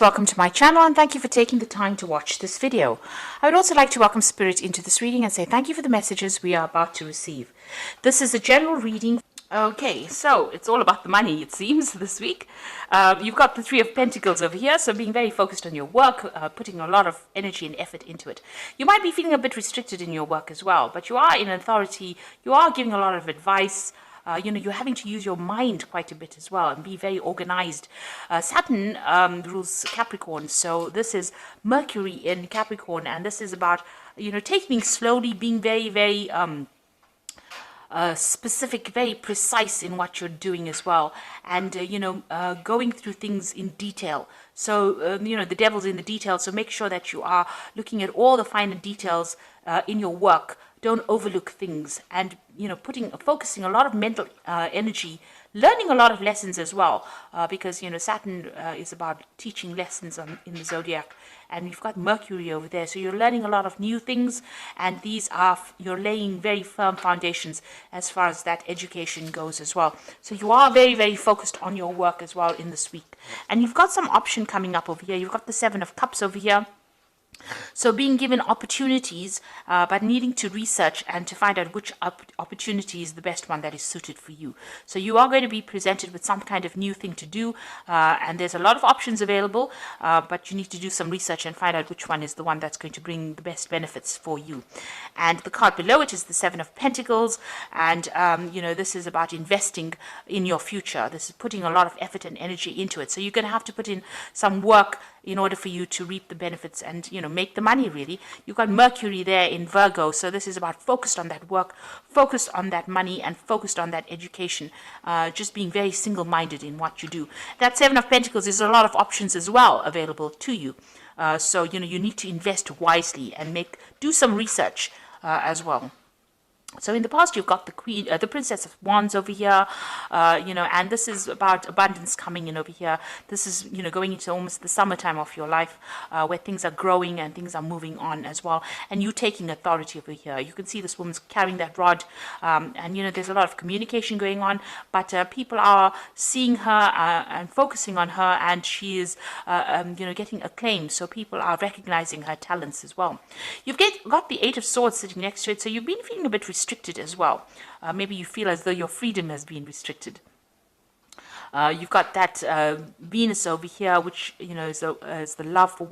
Welcome to my channel and thank you for taking the time to watch this video. I would also like to welcome Spirit into this reading and say thank you for the messages we are about to receive. This is a general reading. Okay, so it's all about the money, it seems, this week. You've got the Three of Pentacles over here, so being very focused on your work, putting a lot of energy and effort into it. You might be feeling a bit restricted in your work as well, but you are in authority, you are giving a lot of advice. You're having to use your mind quite a bit as well and be very organized. Saturn rules Capricorn, so this is Mercury in Capricorn, and this is about, taking things slowly, being very, very specific, very precise in what you're doing as well, and going through things in detail. So the devil's in the details, so make sure that you are looking at all the finer details in your work. Don't overlook things, and focusing a lot of mental energy, learning a lot of lessons as well, because Saturn is about teaching lessons in the zodiac, and you've got Mercury over there, so you're learning a lot of new things, and you're laying very firm foundations as far as that education goes as well. So you are very, very focused on your work as well in this week, and you've got some option coming up over here. You've got the Seven of Cups over here. So being given opportunities, but needing to research and to find out which opportunity is the best one that is suited for you. So you are going to be presented with some kind of new thing to do, and there's a lot of options available, but you need to do some research and find out which one is the one that's going to bring the best benefits for you. And the card below it is the Seven of Pentacles, and this is about investing in your future. This is putting a lot of effort and energy into it. So you're going to have to put in some work in order for you to reap the benefits and make the money. Really, you've got Mercury there in Virgo, so this is about focused on that work, focused on that money, and focused on that education, just being very single-minded in what you do. That Seven of Pentacles is a lot of options as well available to you, so you need to invest wisely and do some research as well. So in the past, you've got the Princess of Wands over here, and this is about abundance coming in over here. This is, going into almost the summertime of your life, where things are growing and things are moving on as well. And you taking authority over here. You can see this woman's carrying that rod, and, there's a lot of communication going on, but people are seeing her and focusing on her, and she is, getting acclaim. So people are recognizing her talents as well. You've got the Eight of Swords sitting next to it, so you've been feeling a bit restricted as well. Maybe you feel as though your freedom has been restricted. You've got that Venus over here, which is the love for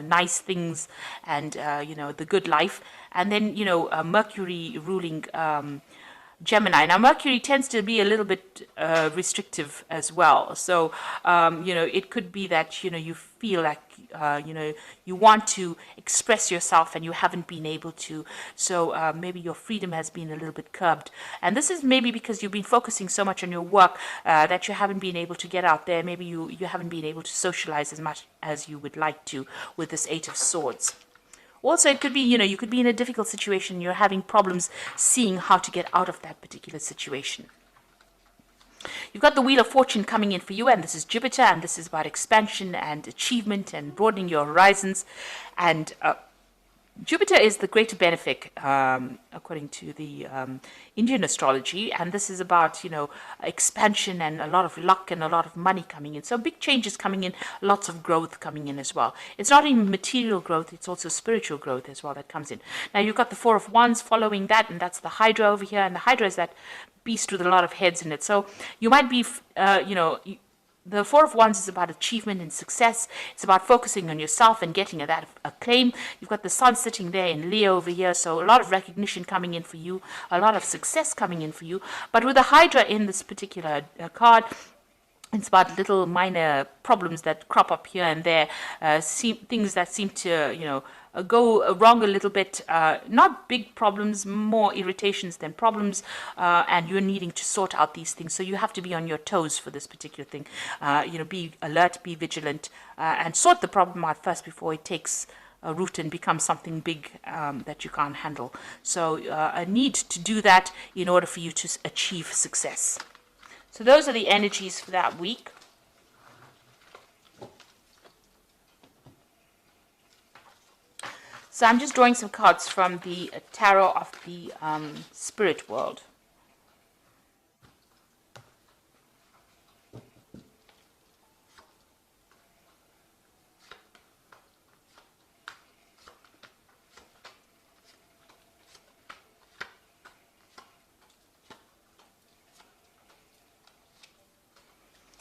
nice things and the good life, and then Mercury ruling Gemini. Now Mercury tends to be a little bit restrictive as well, so it could be that you feel like you want to express yourself and you haven't been able to, so maybe your freedom has been a little bit curbed, and this is maybe because you've been focusing so much on your work that you haven't been able to get out there. Maybe you haven't been able to socialize as much as you would like to with this Eight of Swords. Also, it could be, you could be in a difficult situation. You're having problems seeing how to get out of that particular situation. You've got the Wheel of Fortune coming in for you, and this is Jupiter, and this is about expansion and achievement and broadening your horizons. And Jupiter is the greater benefic, according to the Indian astrology, and this is about, expansion and a lot of luck and a lot of money coming in. So big changes coming in, lots of growth coming in as well. It's not even material growth, it's also spiritual growth as well that comes in. Now you've got the Four of Wands following that, and that's the Hydra over here, and the Hydra is that beast with a lot of heads in it. So you might be, the Four of Wands is about achievement and success. It's about focusing on yourself and getting that acclaim. You've got the Sun sitting there in Leo over here, so a lot of recognition coming in for you, a lot of success coming in for you. But with the Hydra in this particular card, it's about little minor problems that crop up here and there, things that seem to, go wrong a little bit. Not big problems, more irritations than problems, and you're needing to sort out these things. So you have to be on your toes for this particular thing. Be alert, be vigilant, and sort the problem out first before it takes a root and becomes something big that you can't handle. So a need to do that in order for you to achieve success. So those are the energies for that week. So I'm just drawing some cards from the Tarot of the Spirit World.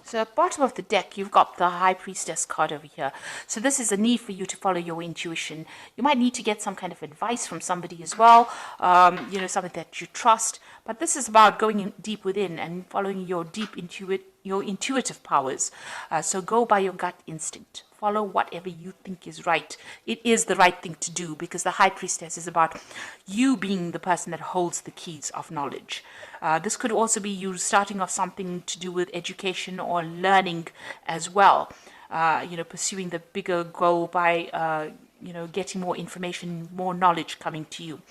So at the bottom of the deck, you've got the High Priestess card over here. So this is a need for you to follow your intuition. You might need to get some kind of advice from somebody as well, something that you trust. But this is about going in deep within and following your your intuitive powers. So go by your gut instinct. Follow whatever you think is right. It is the right thing to do, because the High Priestess is about you being the person that holds the keys of knowledge. This could also be you starting off something to do with education or learning as well. Pursuing the bigger goal by getting more information, more knowledge coming to you.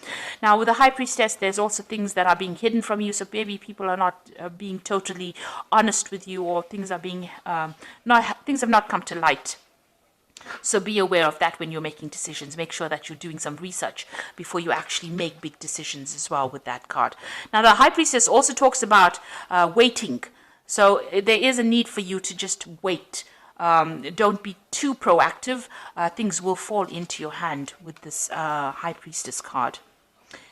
Now, with the High Priestess, there's also things that are being hidden from you. So maybe people are not being totally honest with you, or things are being things have not come to light. So be aware of that when you're making decisions. Make sure that you're doing some research before you actually make big decisions as well with that card. Now, the High Priestess also talks about waiting. So there is a need for you to just wait. Don't be too proactive. Things will fall into your hand with this High Priestess card.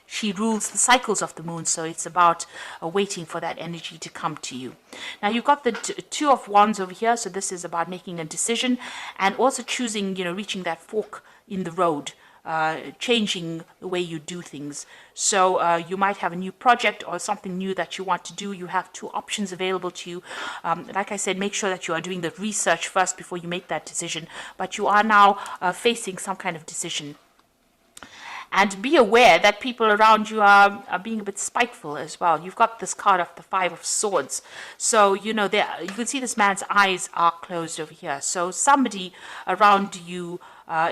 She rules the cycles of the moon, so it's about waiting for that energy to come to you. Now, you've got the Two of Wands over here, so this is about making a decision and also choosing, reaching that fork in the road, changing the way you do things. So you might have a new project or something new that you want to do. You have two options available to you. Like I said, make sure that you are doing the research first before you make that decision, but you are now facing some kind of decision. And be aware that people around you are being a bit spiteful as well. You've got this card of the Five of Swords. So, you can see this man's eyes are closed over here. So somebody around you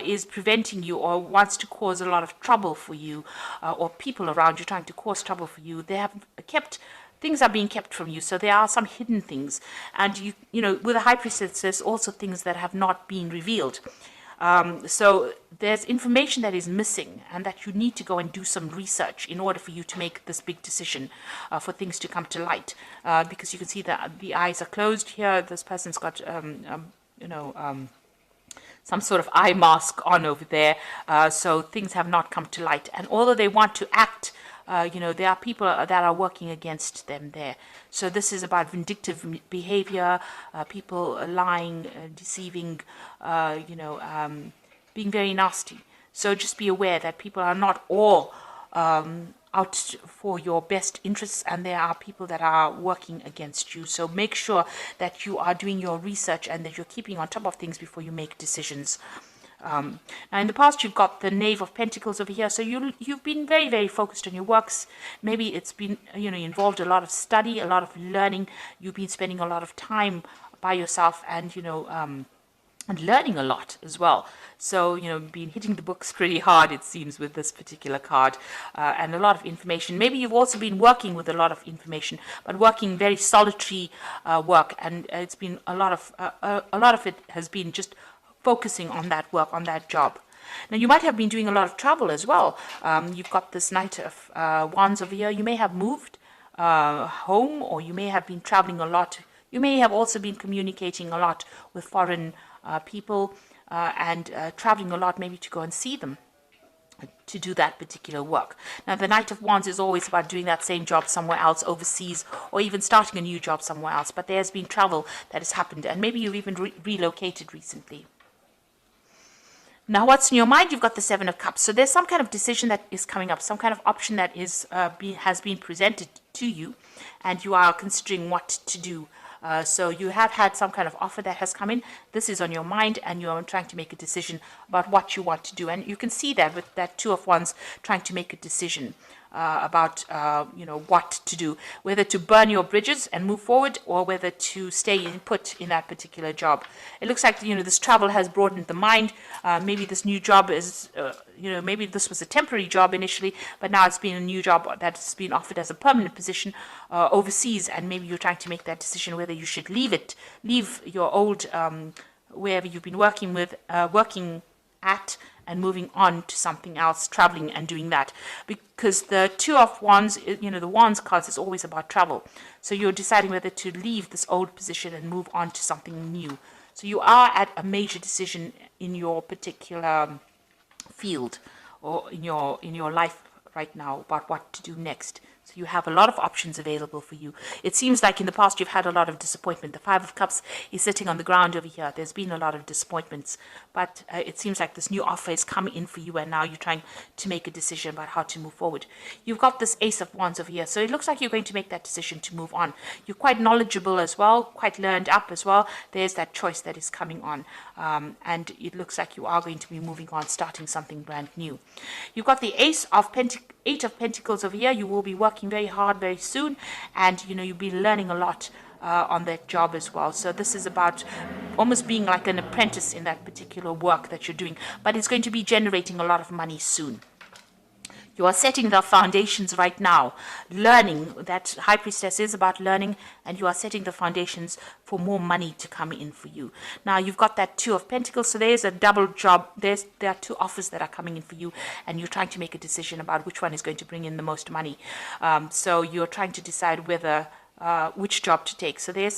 is preventing you or wants to cause a lot of trouble for you, or people around you trying to cause trouble for you. Things are being kept from you, so there are some hidden things. And, with the High Priestess, there's also things that have not been revealed. So there's information that is missing, and that you need to go and do some research in order for you to make this big decision, for things to come to light. Because you can see that the eyes are closed here. This person's got, some sort of eye mask on over there. So things have not come to light. And although they want to act, there are people that are working against them there. So this is about vindictive behavior, people lying, deceiving, being very nasty. So just be aware that people are not all out for your best interests, and there are people that are working against you. So make sure that you are doing your research and that you're keeping on top of things before you make decisions. Now, in the past, you've got the Knave of Pentacles over here. So you've been very, very focused on your works. Maybe it's been, involved a lot of study, a lot of learning. You've been spending a lot of time by yourself and, and learning a lot as well. So, been hitting the books pretty hard, it seems, with this particular card, and a lot of information. Maybe you've also been working with a lot of information, but working very solitary work. And it's been a lot of it has been just focusing on that work, on that job. Now, you might have been doing a lot of travel as well. You've got this Knight of Wands over here. You may have moved home, or you may have been traveling a lot. You may have also been communicating a lot with foreign people and traveling a lot, maybe to go and see them, to do that particular work. Now, the Knight of Wands is always about doing that same job somewhere else, overseas, or even starting a new job somewhere else. But there has been travel that has happened, and maybe you've even relocated recently. Now, what's in your mind? You've got the Seven of Cups. So there's some kind of decision that is coming up, some kind of option that is has been presented to you, and you are considering what to do. So you have had some kind of offer that has come in. This is on your mind, and you're trying to make a decision about what you want to do. And you can see that with that Two of Wands, trying to make a decision about what to do, whether to burn your bridges and move forward, or whether to stay put in that particular job. It looks like this travel has broadened the mind. Maybe this new job is maybe this was a temporary job initially, but now it's been a new job that's been offered as a permanent position overseas, and maybe you're trying to make that decision whether you should leave your old wherever you've been working at, and moving on to something else, traveling and doing that. Because the Two of Wands, the Wands cards is always about travel. So you're deciding whether to leave this old position and move on to something new. So you are at a major decision in your particular field, or in your life right now, about what to do next. So you have a lot of options available for you. It seems like in the past you've had a lot of disappointment. The Five of Cups is sitting on the ground over here. There's been a lot of disappointments, but it seems like this new offer is coming in for you, and now you're trying to make a decision about how to move forward. You've got this Ace of Wands over here, so it looks like you're going to make that decision to move on. You're quite knowledgeable as well, quite learned up as well. There's that choice that is coming on, and it looks like you are going to be moving on, starting something brand new. You've got the Eight of Pentacles over here. You will be working very hard very soon, and you'll be learning a lot on that job as well. So this is about almost being like an apprentice in that particular work that you're doing, but it's going to be generating a lot of money soon. You are setting the foundations right now. Learning, that High Priestess is about learning, and you are setting the foundations for more money to come in for you. Now, you've got that Two of Pentacles, so there's a double job. There are two offers that are coming in for you, and you're trying to make a decision about which one is going to bring in the most money. So you're trying to decide whether which job to take. So there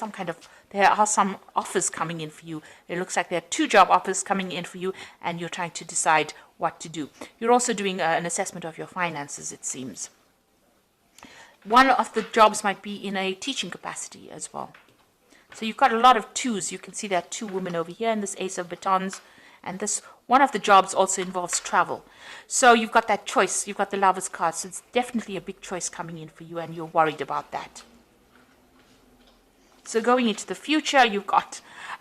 are some offers coming in for you. It looks like there are two job offers coming in for you, and you're trying to decide what to do. You're also doing an assessment of your finances, it seems. One of the jobs might be in a teaching capacity as well. So you've got a lot of twos. You can see there are two women over here in this Ace of Batons, and this one of the jobs also involves travel. So you've got that choice. You've got the Lovers card, so it's definitely a big choice coming in for you, and you're worried about that. So going into the future, you've got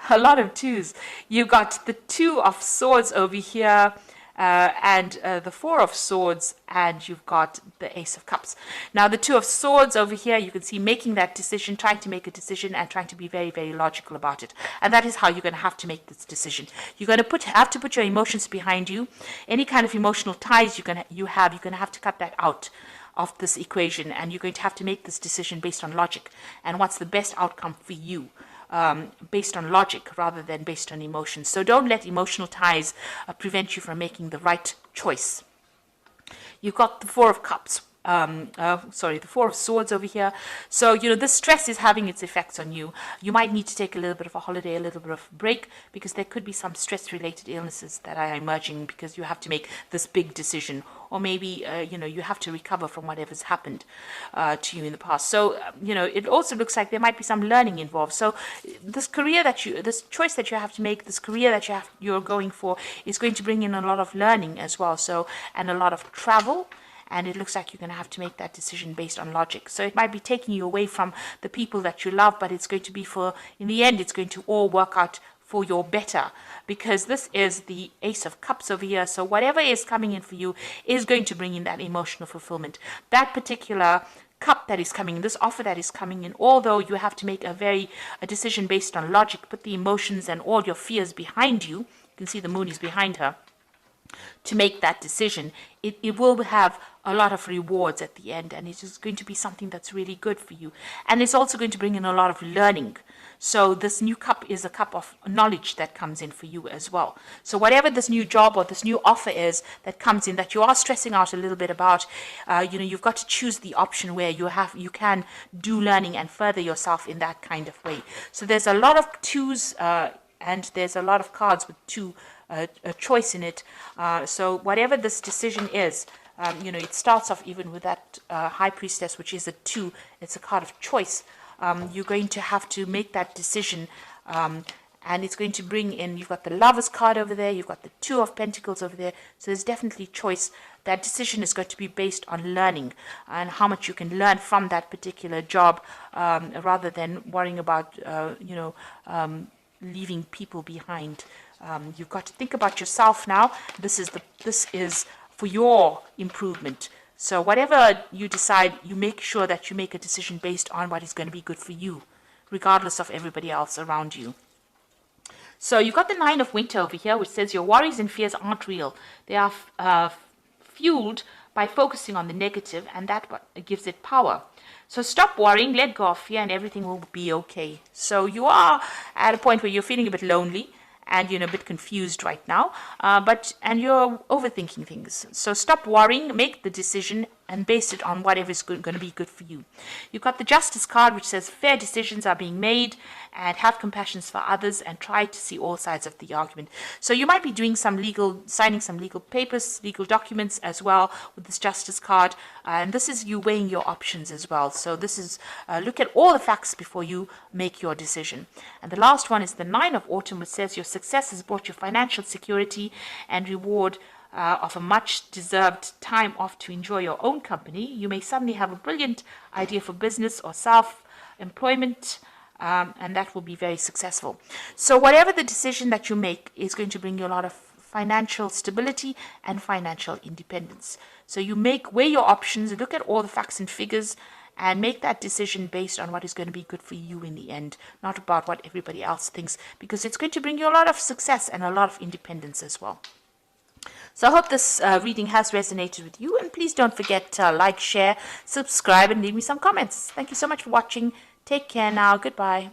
a lot of twos. You've got the Two of Swords over here, and the Four of Swords, and you've got the Ace of Cups. Now, the Two of Swords over here, you can see making that decision, trying to make a decision, and trying to be very, very logical about it. And that is how you're going to have to make this decision. You're going to have to put your emotions behind you. Any kind of emotional ties you're going to have to cut that out of this equation, and you're going to have to make this decision based on logic and what's the best outcome for you, based on logic rather than based on emotions. So don't let emotional ties prevent you from making the right choice. You've got the Four of Cups. The Four of Swords over here. So, this stress is having its effects on you. You might need to take a little bit of a holiday, a little bit of a break, because there could be some stress-related illnesses that are emerging because you have to make this big decision. Or maybe, you have to recover from whatever's happened to you in the past. So, it also looks like there might be some learning involved. So this choice that you have to make, this career that you're going for is going to bring in a lot of learning as well. So, and a lot of travel. And it looks like you're going to have to make that decision based on logic. So it might be taking you away from the people that you love, but it's going to be in the end, it's going to all work out for your better, because this is the Ace of Cups over here. So whatever is coming in for you is going to bring in that emotional fulfillment. That particular cup that is coming in, this offer that is coming in, although you have to make a decision based on logic, put the emotions and all your fears behind you. You can see the moon is behind her. To make that decision, it will have a lot of rewards at the end, and it is going to be something that's really good for you. And it's also going to bring in a lot of learning. So this new cup is a cup of knowledge that comes in for you as well. So whatever this new job or this new offer is that comes in that you are stressing out a little bit about, you've got to choose the option where you can do learning and further yourself in that kind of way. So there's a lot of twos, and there's a lot of cards with two a choice in it. So whatever this decision is, it starts off even with that High Priestess, which is a 2. It's a card of choice. You're going to have to make that decision, and it's going to bring in, you've got the Lovers card over there, you've got the Two of Pentacles over there, so there's definitely choice. That decision is going to be based on learning and how much you can learn from that particular job, rather than worrying about, leaving people behind. You've got to think about yourself now. This is for your improvement. So whatever you decide, you make sure that you make a decision based on what is going to be good for you, regardless of everybody else around you. So you've got the Nine of Winter over here, which says your worries and fears aren't real. They are fueled by focusing on the negative, and that gives it power. So stop worrying, let go of fear, and everything will be okay. So you are at a point where you're feeling a bit lonely, and a bit confused right now, and you're overthinking things. So stop worrying, make the decision, and base it on whatever is going to be good for you. You've got the justice card, which says fair decisions are being made, and have compassion for others, and try to see all sides of the argument. So you might be doing signing some legal papers, legal documents as well with this justice card, and this is you weighing your options as well. So this is look at all the facts before you make your decision. And the last one is the Nine of Autumn, which says your success has brought you financial security and reward of a much deserved time off to enjoy your own company. You may suddenly have a brilliant idea for business or self-employment, and that will be very successful. So whatever the decision that you make is going to bring you a lot of financial stability and financial independence. So you weigh your options, look at all the facts and figures, and make that decision based on what is going to be good for you in the end, not about what everybody else thinks, because it's going to bring you a lot of success and a lot of independence as well. So I hope this reading has resonated with you, and please don't forget to like, share, subscribe, and leave me some comments. Thank you so much for watching. Take care now. Goodbye.